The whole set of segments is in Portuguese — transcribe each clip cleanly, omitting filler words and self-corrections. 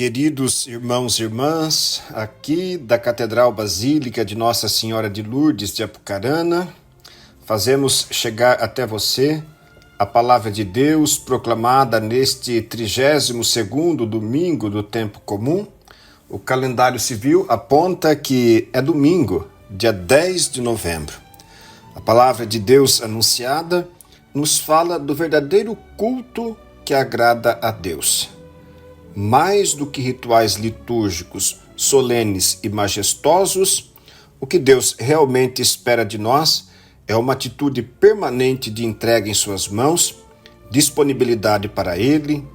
Queridos irmãos e irmãs, aqui da Catedral Basílica de Nossa Senhora de Lourdes de Apucarana, fazemos chegar até você a palavra de Deus proclamada neste 32º domingo do tempo comum. O calendário civil aponta que é domingo, dia 10 de novembro. A palavra de Deus anunciada nos fala do verdadeiro culto que agrada a Deus. Mais do que rituais litúrgicos, solenes e majestosos, o que Deus realmente espera de nós é uma atitude permanente de entrega em suas mãos, disponibilidade para Ele,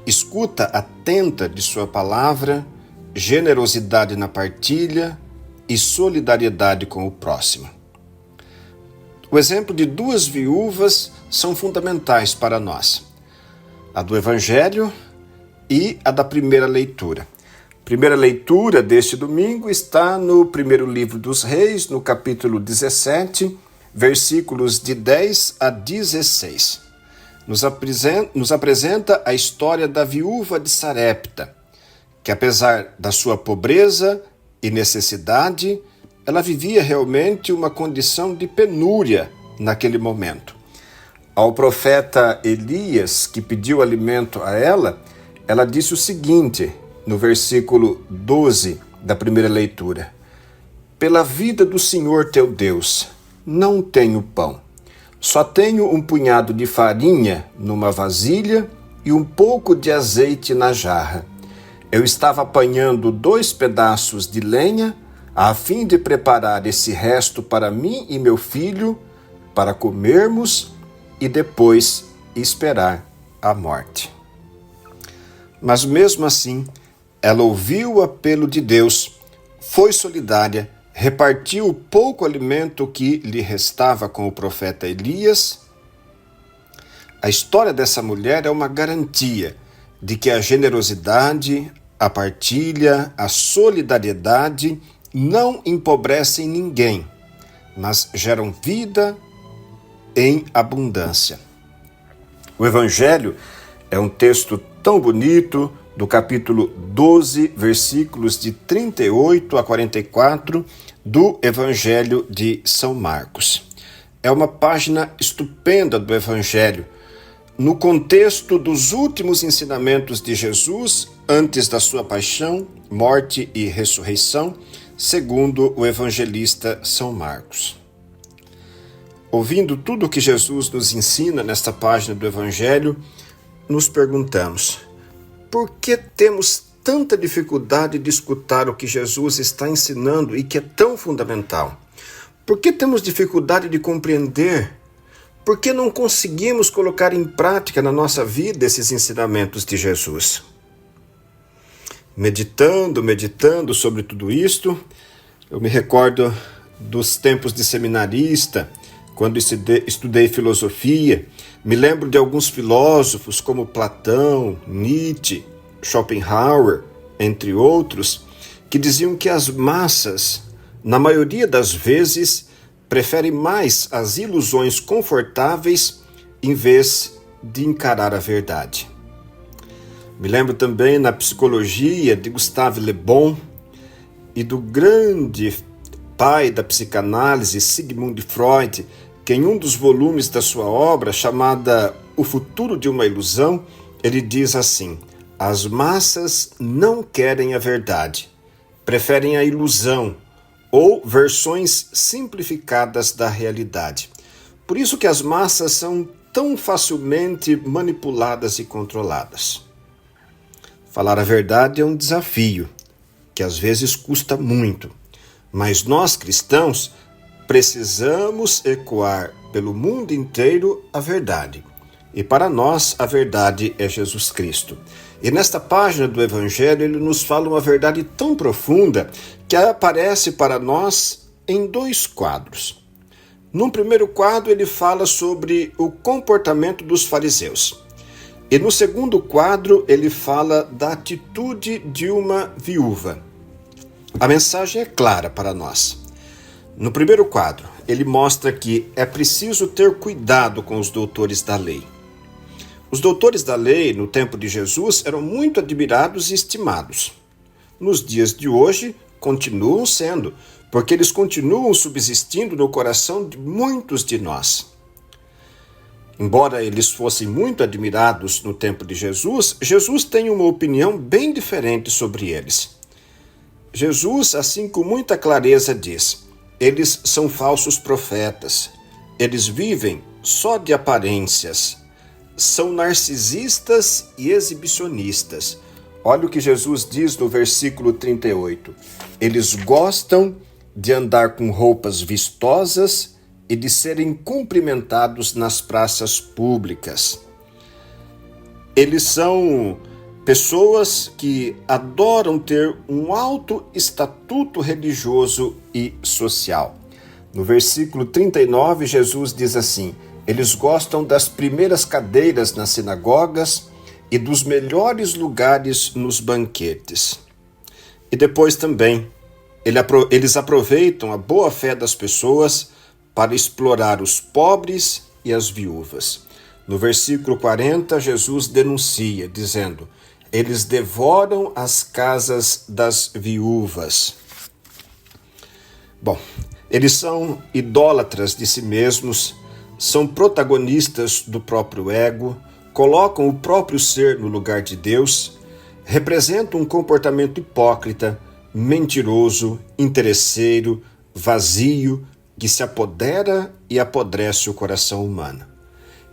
escuta atenta de sua palavra, generosidade na partilha e solidariedade com o próximo. O exemplo de duas viúvas são fundamentais para nós. A do Evangelho e a da primeira leitura. A primeira leitura deste domingo está no primeiro livro dos Reis, no capítulo 17, versículos de 10 a 16. Nos apresenta a história da viúva de Sarepta, que apesar da sua pobreza e necessidade, ela vivia realmente uma condição de penúria naquele momento. Ao profeta Elias, que pediu alimento a ela disse o seguinte, no versículo 12 da primeira leitura: Pela vida do Senhor teu Deus, não tenho pão. Só tenho um punhado de farinha numa vasilha e um pouco de azeite na jarra. Eu estava apanhando 2 pedaços de lenha a fim de preparar esse resto para mim e meu filho, para comermos e depois esperar a morte. Mas mesmo assim, ela ouviu o apelo de Deus, foi solidária, repartiu o pouco alimento que lhe restava com o profeta Elias. A história dessa mulher é uma garantia de que a generosidade, a partilha, a solidariedade não empobrecem ninguém, mas geram vida em abundância. O Evangelho é um texto tão bonito, do capítulo 12, versículos de 38 a 44 do Evangelho de São Marcos. É uma página estupenda do Evangelho, no contexto dos últimos ensinamentos de Jesus antes da sua paixão, morte e ressurreição, segundo o evangelista São Marcos. Ouvindo tudo o que Jesus nos ensina nesta página do Evangelho, nos perguntamos: por que temos tanta dificuldade de escutar o que Jesus está ensinando e que é tão fundamental? Por que temos dificuldade de compreender? Por que não conseguimos colocar em prática na nossa vida esses ensinamentos de Jesus? Meditando sobre tudo isto, eu me recordo dos tempos de seminarista, quando estudei filosofia. Me lembro de alguns filósofos como Platão, Nietzsche, Schopenhauer, entre outros, que diziam que as massas, na maioria das vezes, preferem mais as ilusões confortáveis em vez de encarar a verdade. Me lembro também na psicologia de Gustave Le Bon e do grande pai da psicanálise, Sigmund Freud, que em um dos volumes da sua obra, chamada O Futuro de uma Ilusão, ele diz assim: as massas não querem a verdade, preferem a ilusão ou versões simplificadas da realidade. Por isso que as massas são tão facilmente manipuladas e controladas. Falar a verdade é um desafio, que às vezes custa muito, mas nós cristãos precisamos ecoar pelo mundo inteiro a verdade. E para nós, a verdade é Jesus Cristo. E nesta página do Evangelho, ele nos fala uma verdade tão profunda que aparece para nós em 2 quadros. No primeiro quadro, ele fala sobre o comportamento dos fariseus. E no segundo quadro, ele fala da atitude de uma viúva. A mensagem é clara para nós. No primeiro quadro, ele mostra que é preciso ter cuidado com os doutores da lei. Os doutores da lei, no tempo de Jesus, eram muito admirados e estimados. Nos dias de hoje, continuam sendo, porque eles continuam subsistindo no coração de muitos de nós. Embora eles fossem muito admirados no tempo de Jesus, Jesus tem uma opinião bem diferente sobre eles. Jesus, assim com muita clareza, diz: eles são falsos profetas, eles vivem só de aparências, são narcisistas e exibicionistas. Olha o que Jesus diz no versículo 38. Eles gostam de andar com roupas vistosas e de serem cumprimentados nas praças públicas. Eles são pessoas que adoram ter um alto estatuto religioso e social. No versículo 39, Jesus diz assim: eles gostam das primeiras cadeiras nas sinagogas e dos melhores lugares nos banquetes. E depois também, eles aproveitam a boa-fé das pessoas para explorar os pobres e as viúvas. No versículo 40, Jesus denuncia, dizendo: eles devoram as casas das viúvas. Bom, eles são idólatras de si mesmos, são protagonistas do próprio ego, colocam o próprio ser no lugar de Deus, representam um comportamento hipócrita, mentiroso, interesseiro, vazio, que se apodera e apodrece o coração humano.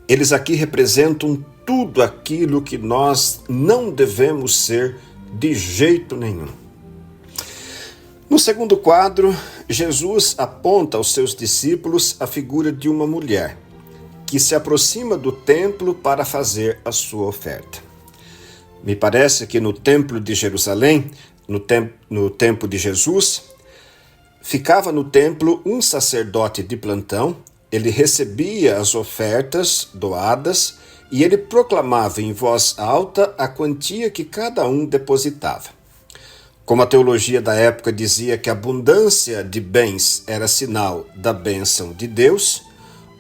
Eles aqui representam tudo aquilo que nós não devemos ser de jeito nenhum. No segundo quadro, Jesus aponta aos seus discípulos a figura de uma mulher que se aproxima do templo para fazer a sua oferta. Me parece que no templo de Jerusalém, no tempo de Jesus, ficava no templo um sacerdote de plantão. Ele recebia as ofertas doadas e ele proclamava em voz alta a quantia que cada um depositava. Como a teologia da época dizia que a abundância de bens era sinal da bênção de Deus,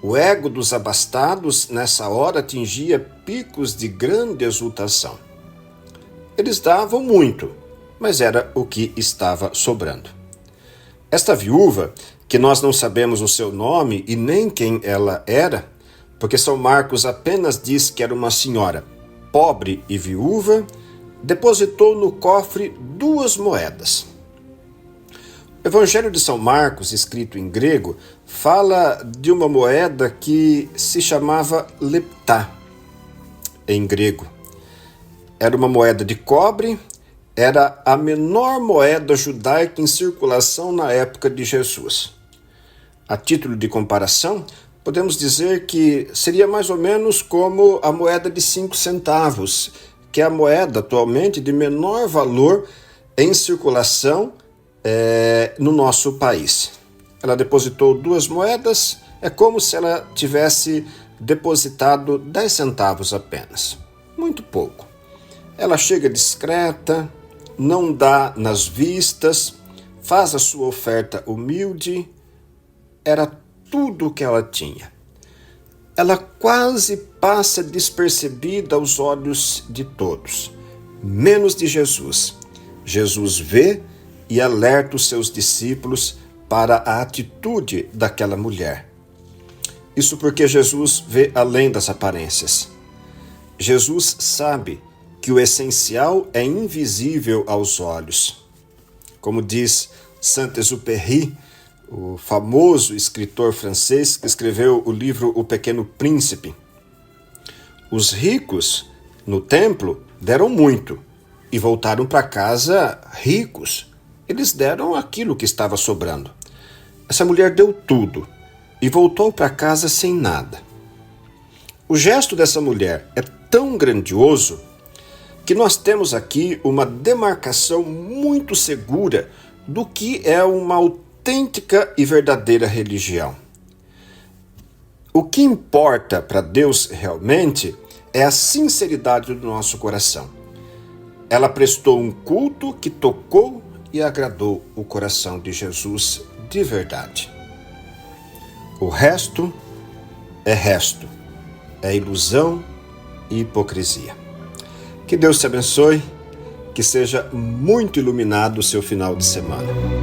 o ego dos abastados nessa hora atingia picos de grande exultação. Eles davam muito, mas era o que estava sobrando. Esta viúva, que nós não sabemos o seu nome e nem quem ela era, porque São Marcos apenas diz que era uma senhora pobre e viúva, depositou no cofre 2 moedas. O Evangelho de São Marcos, escrito em grego, fala de uma moeda que se chamava leptá, em grego. Era uma moeda de cobre, era a menor moeda judaica em circulação na época de Jesus. A título de comparação, podemos dizer que seria mais ou menos como a moeda de 5 centavos, que é a moeda atualmente de menor valor em circulação no nosso país. Ela depositou 2 moedas, é como se ela tivesse depositado 10 centavos apenas. Muito pouco. Ela chega discreta, não dá nas vistas, faz a sua oferta humilde. Era tudo o que ela tinha. Ela quase passa despercebida aos olhos de todos, menos de Jesus. Jesus vê e alerta os seus discípulos para a atitude daquela mulher. Isso porque Jesus vê além das aparências. Jesus sabe que o essencial é invisível aos olhos. Como diz Saint-Exupéry, o famoso escritor francês que escreveu o livro O Pequeno Príncipe, os ricos no templo deram muito e voltaram para casa ricos. Eles deram aquilo que estava sobrando. Essa mulher deu tudo e voltou para casa sem nada. O gesto dessa mulher é tão grandioso que nós temos aqui uma demarcação muito segura do que é uma autêntica e verdadeira religião. O que importa para Deus realmente é a sinceridade do nosso coração. Ela prestou um culto que tocou e agradou o coração de Jesus de verdade. O resto, é ilusão e hipocrisia. Que Deus te abençoe, que seja muito iluminado o seu final de semana.